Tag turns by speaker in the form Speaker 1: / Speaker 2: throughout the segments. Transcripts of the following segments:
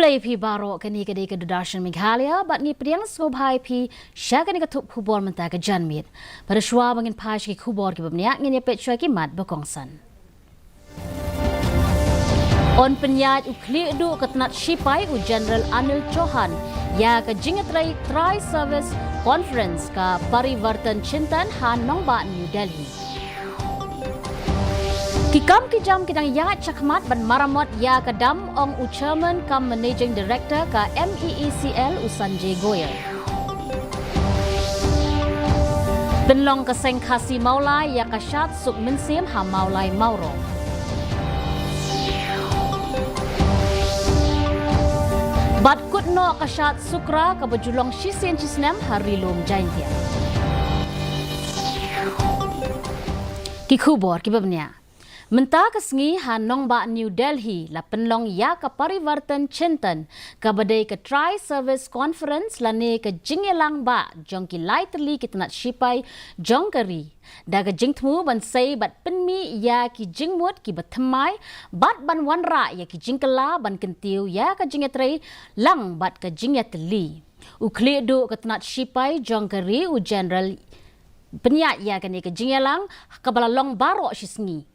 Speaker 1: Ublay pi baro kani kadi ke Darshan Meghalaya bat ngi priang sobhai pi sya kani katup hubor menta ke janmit. Pada shwa bangin pash ki hubor ki bamniak ngi pet shwa ki mat bakongsan. On penyat ukli du ketnat shipai u General Anil Chauhan ya ke jingatrai Tri-Service Conference ka Parivartan Chintan Han Nongba New Delhi. Kikam kijam kidang ya chakmat ban maramot ya kadam ong u chairman kam managing director ka MEECL u Sanjay Goyal. Benlong kaseng khasi maulai ya kasyat suk minsim ha maulai mauro. Bat kutno kasyat sukra ka bajulong shisien chisnem harilum jaintia. Kikubor kibabnya. Menta kesngi han Nongba New Delhi la penlong ya ka Parivartan Chintan ka badai ke Tri-Service Conference lane ke jingelang ba jong ki lai terli kitnat shipai jong kari da ke jingtmu ban sei bat penmi ya ki jingmut ki batmai bat ban wanra ya ki jingkala ban kentiu ya ka jingetrai lang bat ke jingetli ukli du kitnat shipai jong kari u general penyat ya kani ke jingelang ka balalong baro shisngi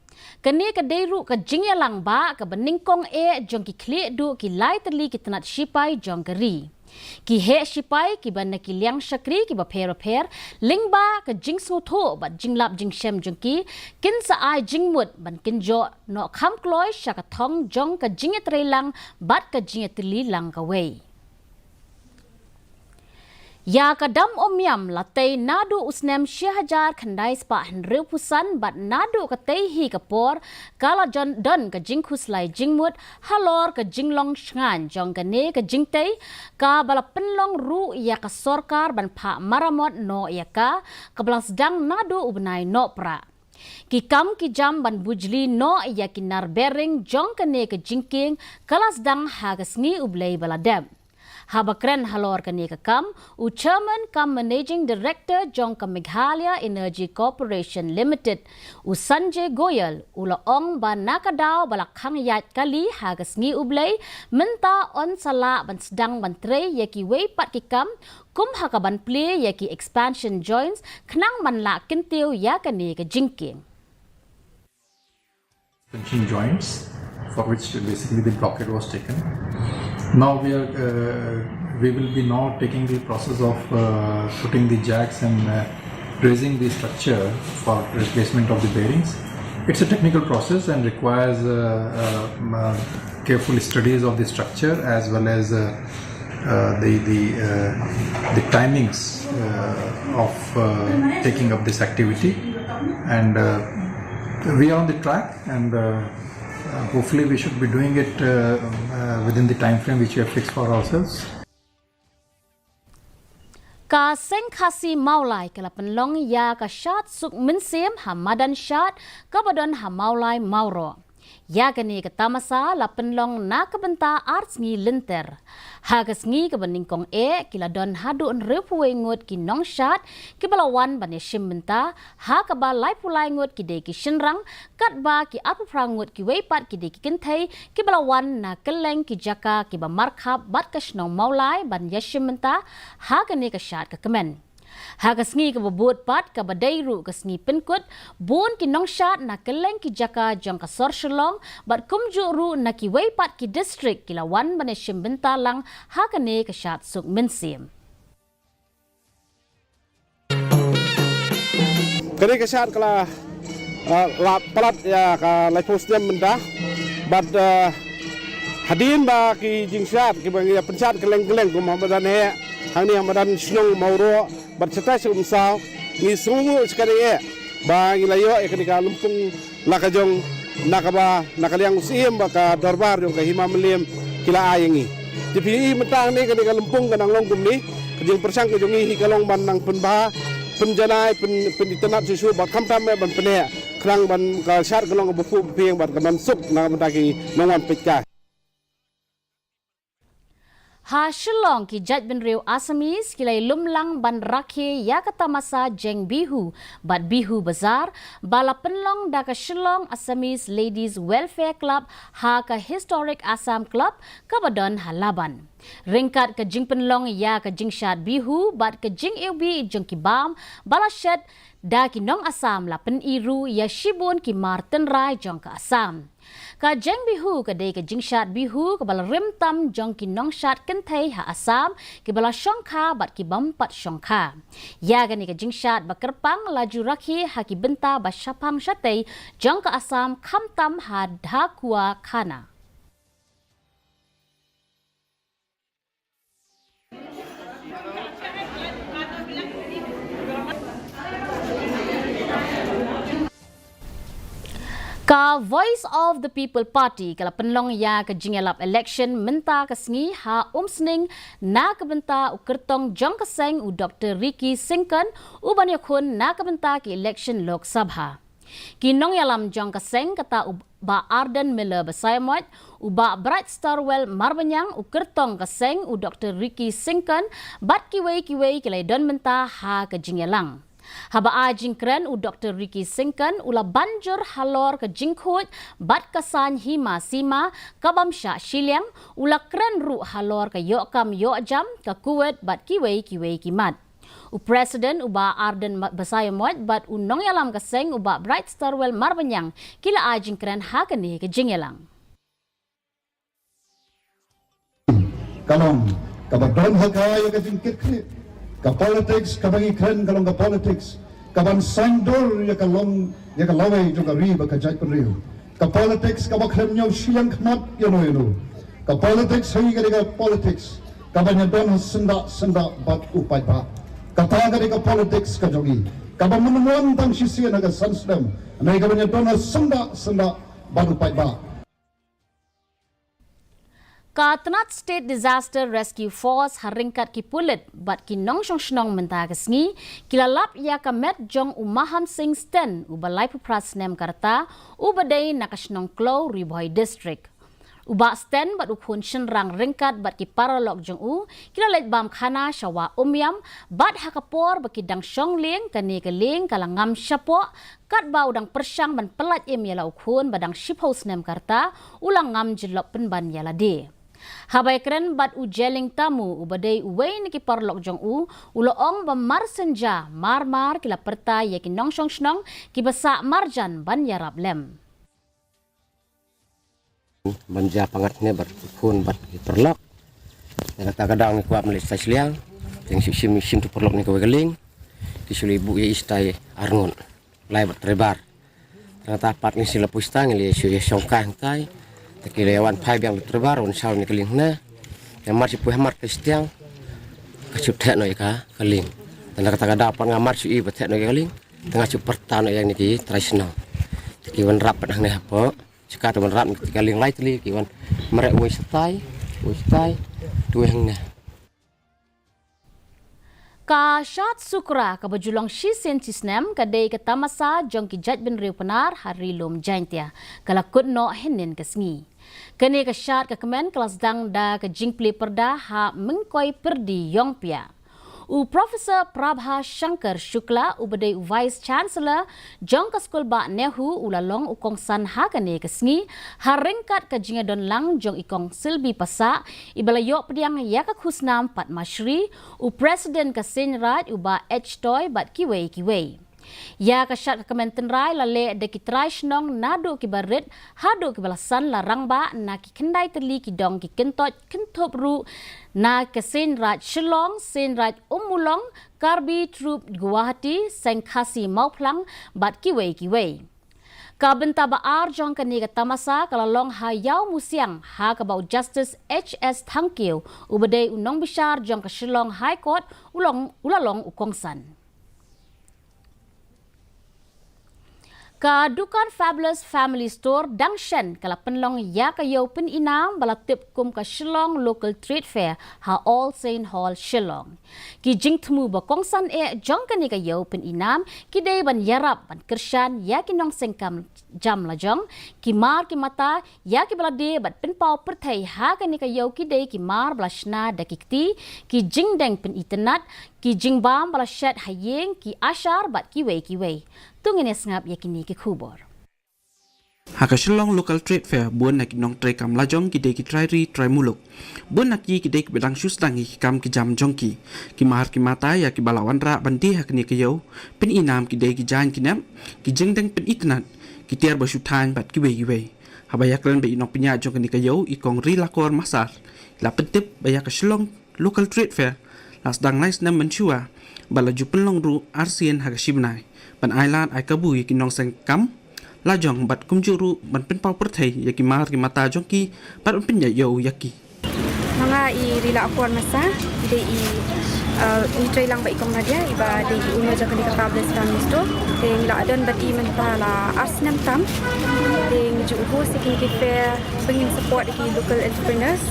Speaker 1: kani ke deiru ke jingelang ba ke beningkong jong ki klik du ki lai terli ki tenat shipai jong keri ki he shipai ki ban ki liang shakri ki ba per ling ba ke jing su tho ba jinglap jing shem jong ki kin sa ai jingmut ban kin jo no kham kloi shaka thong jong ke jinget lang bat ke jinget li lang ka wei. Ya kadam omyam latei nadu usnem syahajar khandai spa henreu pusan bat nadu katei hi kapor kala jon don ka jingkhus lai jingmut halor ka jinglong shngan jong kane ka jingtei ka bala penlong ru ya ka sorkar ban pha maramot no ya ka belas dang nadu ubnai no pra ki kam ki jam ban bujli no ya ki nar bering jong kane ka jingking kalas dang hagasngi ublei bala dem. Habakren halor kani kam u chairman kam managing director jong ka Meghalaya Energy Corporation Limited u Sanjay Goyal ula ong ban nakadaw balakhang yat kali hagasngi ublay menta on sala ban sedang ban tre yaki way pat ki kam kum hakaban play yaki expansion joints khnang man la kintiu ya kani ka jingking
Speaker 2: expansion joints for which basically the blockade was taken. Now we will be now taking the process of putting the jacks and raising the structure for replacement of the bearings. It's a technical process and requires careful studies of the structure as well as the timings of taking up this activity. And we are on the track and hopefully we should be doing it within the time frame which we have fixed for ourselves.
Speaker 1: Ka seng khasi maulai kala penlong ya ka syat suk minsim hamadan syat ka badon ha maulai mauro. Ya kani ka tamasa la penlong na kabenta arts ngi linter. Hagas ngi ka beningkong kila don hadu on repuwe ngot ki nong syat ki balawan bane shimbenta ha ka ba lai pulai ngot ki de ki shinrang kat ba ki apra ngot ki weipat ki de ki kinthai ki balawan na keleng ki jaka ki ba markhap bat ka shnong maulai ban yashimbenta ha kani ka syat ka kemen. Hagas ngi ka babut pat ka badairu ka sngi penkut bun ki nong syat na keleng ki jaka jong ka sor shalong bat kumju ru na ki weipat ki district ki lawan bane shimbenta lang ha kane ka syat suk minsim.
Speaker 3: Kani ka syat kala la palat ya ka lai postem benda bat hadin ba ki jing syat ki bang ya pensat keleng-keleng ku mabadan he hang ni madan snong mauro bercetai sumsau ni sungu sekali ba gilayo kani ka lumpung lakajong nakaba nakaliang usim baka darbar yung kahima melim kila ayangi tipi mentang ni kani ka lumpung kanang longgum ni kajing persang kajong hi kalong ban nang penba penjanai penitenat susu ba kamtam ban pene krang ban ka syar kalong bufu pieng ban kaman suk na mentaki nongan pecah.
Speaker 1: Ha Shillong ki Jat bin Riu Asamis kilai lumlang ban rakhe ya kata masa jeng bihu bat bihu bazar bala penlong da ka Shillong Asamis Ladies Welfare Club ha ka Historic Assam Club kabadon halaban. Ringkat ke jing penlong ya ke jing syat bihu bat ke jing ilbi jeng ki bam bala syat da ki nong Assam la pen iru ya shibun ki marten rai jong ka Assam. Ka jeng bihu ka day ka jing syat bihu ka bala rim tam jong ki nong syat kentai ha Assam ki bala syongkha bat ki bampat syongkha. Ya gani ka jing syat bakerpang laju rakhi ha ki benta ba syapang syatay jong ka Assam khamtam ha dhakua khana. Ka Voice of the People Party kala penlong ya ke jingelap election menta kesngi ha umsning na kebenta ukertong jong keseng u Dr. Ricky Singkan u banyakun na kebenta ki election Lok Sabha. Kinong yalam jong keseng kata ba Arden Miller Basayamot u ba Bright Starwell Marbanyang ukertong keseng u Dr. Ricky Singkan bat kiwei kilai don menta ha ke jingelang. Haba ajing kren u Dr. Ricky Singkan ula banjur halor ke jingkhut bat kasan hima sima kabam sya shiliang ula kren ru halor ke yokam yokjam ke kuwet bat kiwei kimat. U Presiden uba Arden Basayamot bat u nong yalam keseng uba Bright Starwell Marbanyang kila ajing kren hakani ke jingelang.
Speaker 4: Kalong kabadon hakaya ke jingkit klip. Ka politics kabangi kren kalong ka politics kaban sandor ya kalong ya kalaway juga riba ka jai penriu ka politics kabakhlem nyaw siang kmat yano ka politics hay ka politics kabanya don senda bat upai ba ka taga ka politics ka jogi kaban menemuan tang sisi na ka sansdem na kabanya don senda bat upai ba.
Speaker 1: Ka Ternate State Disaster Rescue Force haringkat ki pulit bat ki nong snong menta kesngi kilalap ya ka met jong Maham Singh Sten u balai pupras nem karta u badai nakasnong klo Riboy District. Uba Sten bat upun shenrang ringkat bat ki paralog jong u kilalet bam khana shawa umyam bat hakapor baki dang shong ling kani ke ling kalangam syapo kat bau dang persyang ban pelat im yala ukhun badang shipos nem karta ulang ngam jelok penban yala de. Habai keren bat ujeling tamu ubadai uwei niki parlok jong u uloong bamar senja mar kila perta yakin nong shong snong ki basa marjan ban yarab lem.
Speaker 5: Banja pangatnya berpun bat perlok. Yang kata kadang ni kuat melis tasliang, yang sim tu perlok ni kau geling, kisuli ibu ya istai arngun, lai bertrebar. Ternyata part ni sila pustang li isu ya songkang tai. Tekilewan pai yang terbaru insal ni keling na yang marsi puh mar kristiang kacup tek no ika keling dan kata kada apa ngamar su i betek no keling tengah cup pertano yang niki tradisional kiwan rap pedang ne apa sekat wan rap ketika keling lai teli kiwan merek wis tai tueng ne.
Speaker 1: Ka Syat Sukra ka bajulong shi sentisnem kadai ka tamasa jong ki Jat bin Riu Penar hari lum jaintia kala kutno henin kesngi. Kene ka Syat ka kemen kelas dang da ka jingpli perda ha mengkoi perdi yongpia. U Profesor Prabha Shankar Shukla ubadai Vice Chancellor jong ka skul ba Nehu ulalong ukong san ha kane kesngi haringkat ka jingadon lang jong ikong Silbi Pasa ibalayok pediang ya ka khusnam Padma Shri u Presiden ka Senraj uba H Toy bat kiwei. Ya ka Syat ka Kementerian Rai lale de ki trai snong nado ki barit hado ki balasan larang ba na ki kendai terli ki dong ki kentot kentop ru na ke Senraj Shillong Senraj Umulong Karbi Troop Guwahati Sengkhasi Mauplang bat kiwei. Ka benta ba ar jong kani ka tamasa kalalong hayau musiang ha ka bau Justice HS Thangkiu ubadai unong bishar jong ka Shillong High Court ulalong ukongsan. Ka dukan Fabulous Family Store Dangshan kala penlong ya kayo pin inam bala tip kum ka Shillong Local Trade Fair ha All Saint Hall Shillong. Ki jing temu ba kongsan jong kani kayo pin inam ki day ban yarap ban kershan ya ki nong sengkam jam la jong ki mar ki mata ya ki bala de bat pin pau perthai ha kani kayo ki day ki mar bala shna dakikti ki jing deng pin internet ki jing bam bala shat hayeng ki ashar bat ki wei tungin esngap yakini ki khubor
Speaker 6: Haka Shillong Local Trade Fair buon nak nong tray kam lajong ki de ki try muluk buon nak ki de ki bedang shus tangi ki kam ki jam jongki ki mahar ki mata ya ki balawan ra bandi hak ni ki yo pen inam ki de ki jan ki nam ki jeng deng pen itnat ki tiar ba shutan bat ki wei habaya klan be inong pinya jong ni ki yo i kong ri lakor masar la pentip baya ka Shillong Local Trade Fair las dang nice nam menchua bala ju penlong ru arsien haka shibnai ban island ai kabu ki nong seng kam lajong bat kumjuru ban pen pau perthai yaki mar ki mata jongki bat pen ya yo yaki
Speaker 7: mga i rila akuan masa de i tray lang ba ikong nadia iba de i uno jaka ni ka Fabulous Family Store de mila adon bat i mentala asnam tam de ngi uho seking ki fair bringing support ki local entrepreneurs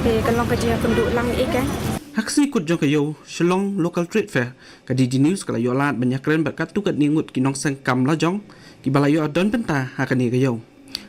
Speaker 7: de kalong ka jia penduk lang ikan
Speaker 6: Haksi kut jong kayo Shillong Local Trade Fair kadi di news kala yo lat banyak keren bat katu kat ningut ki nong seng kam lajong ki balayo adon penta hakani kayo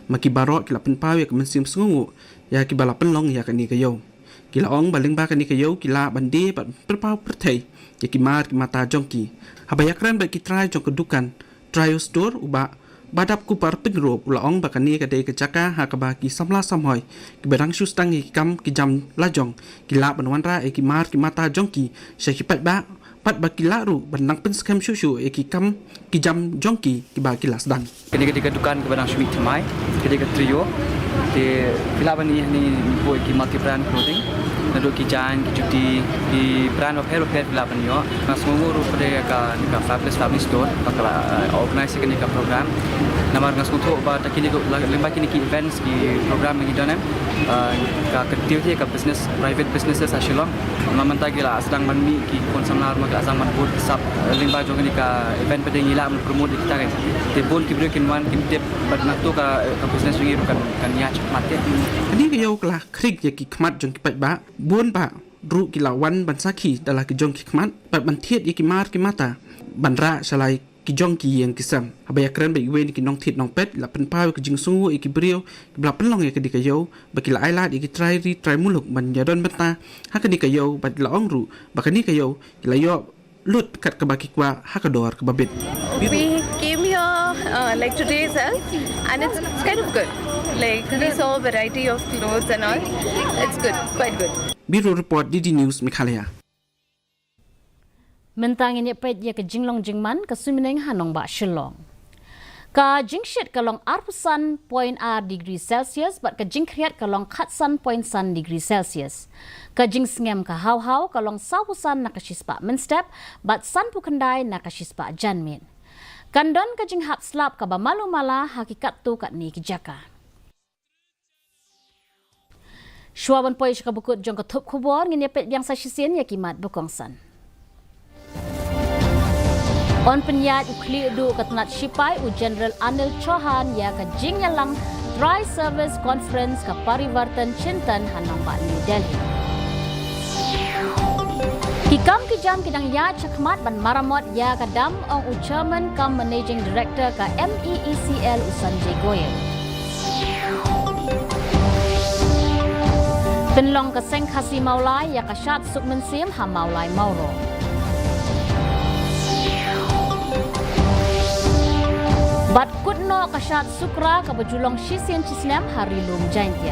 Speaker 6: maki barok kila pen pawe ka mensim sungu ya ki bala penlong ya kani kayo kila ong baling ba kani kayo kila bande bat perpau perthai ya ki mar ki mata jongki habaya keren bat ki try jong kedukan trial store uba badap ku par pingrop ula ong bakani ka de ka jaka ha ka ba ki samla samhoi ki berang shus tangi kam ki jam lajong ki la banwan ra e ki mar ki mata jongki sha ki pat ba ki la ru banang pen skam shushu e ki kam ki jam jongki ki ba ki las dang
Speaker 8: ketika dukan ke barang suami temai ketika trio di filaban ini boy ki multi brand clothing lalu ki jan ki cuti ki brand of hair filaban yo mas nguru pada ka Fabulous Family Store bakal organize ke ka program namar ngas kutu ba takini ko lemba kini ki events ki program ngi danem ka activity ka business private businesses a Shillong mamanta gila sedang manmi ki konsamnar ma ka zaman bud sab lemba jong ni ka event pada ngila promote kita kan te bon ki break in one ki tip bat nakto ka business ngi kan ya mate
Speaker 6: kani kayo kala krik ya ki khmat jong ki pat ba buon ba ru ki lawan ban sakhi dala ki jong ki khmat pat ban thiet ya ki mar ki mata ban ra salai ki jong ki yang kisam habaya kran ba iwe ni ki nong thit nong pet la pen pawe ki jing sungu e ki brio ki bla pen long ya ki kayo ba ki la ailat e ki try muluk ban yadon beta ha ki kayo ba la ong ru ba kani kayo ki la yo lut kat ka ba ki kwa ha ka dor ka babit
Speaker 9: we came here like today itself and it's kind of good like we saw a variety of clothes and all it's good quite good
Speaker 6: Bureau Report DD News Meghalaya
Speaker 1: mentang ini pet ya ke jinglong jingman ke sumineng hanong ba Shillong ka jingshit kalong arpusan point r degree Celsius bat ka jingkriat kalong khatsan point san degree Celsius ka jing sngem ka haw kalong sapusan nakashispa menstep bat san pukandai nakashispa janmin kandon ka jing hap slap ka ba malu mala hakikat tu kat ni kijaka Shwaban poy ka bukut jong ka thup khubor ngin pet yang sa shisien ya kimat bukongsan On penyat ukli du katnat Shipai u General Anil Chauhan ya ka jingyalang Tri Service Conference ka Parivartan Chintan hanang ba New Delhi. Kikam kijam kidang ya chakmat ban maramot ya ka dam ong u Chairman kam Managing Director ka MEECL u Sanjay Goyal. Penlong ka Seng Khasi Maulai ya ka Shat Sukman Sim ha Maulai Mauro. Bat kutno kasyat sukra ka bajulong shisien chislam hari lum jaintia.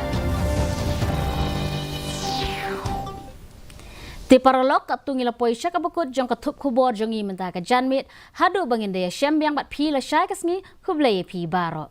Speaker 1: Ti paralok ka tungila poisya ka bakut jong ka thup khubor jongi menta ka janmit hadu bangin daya syambyang bat phi la syai kasngi khublay phi baro.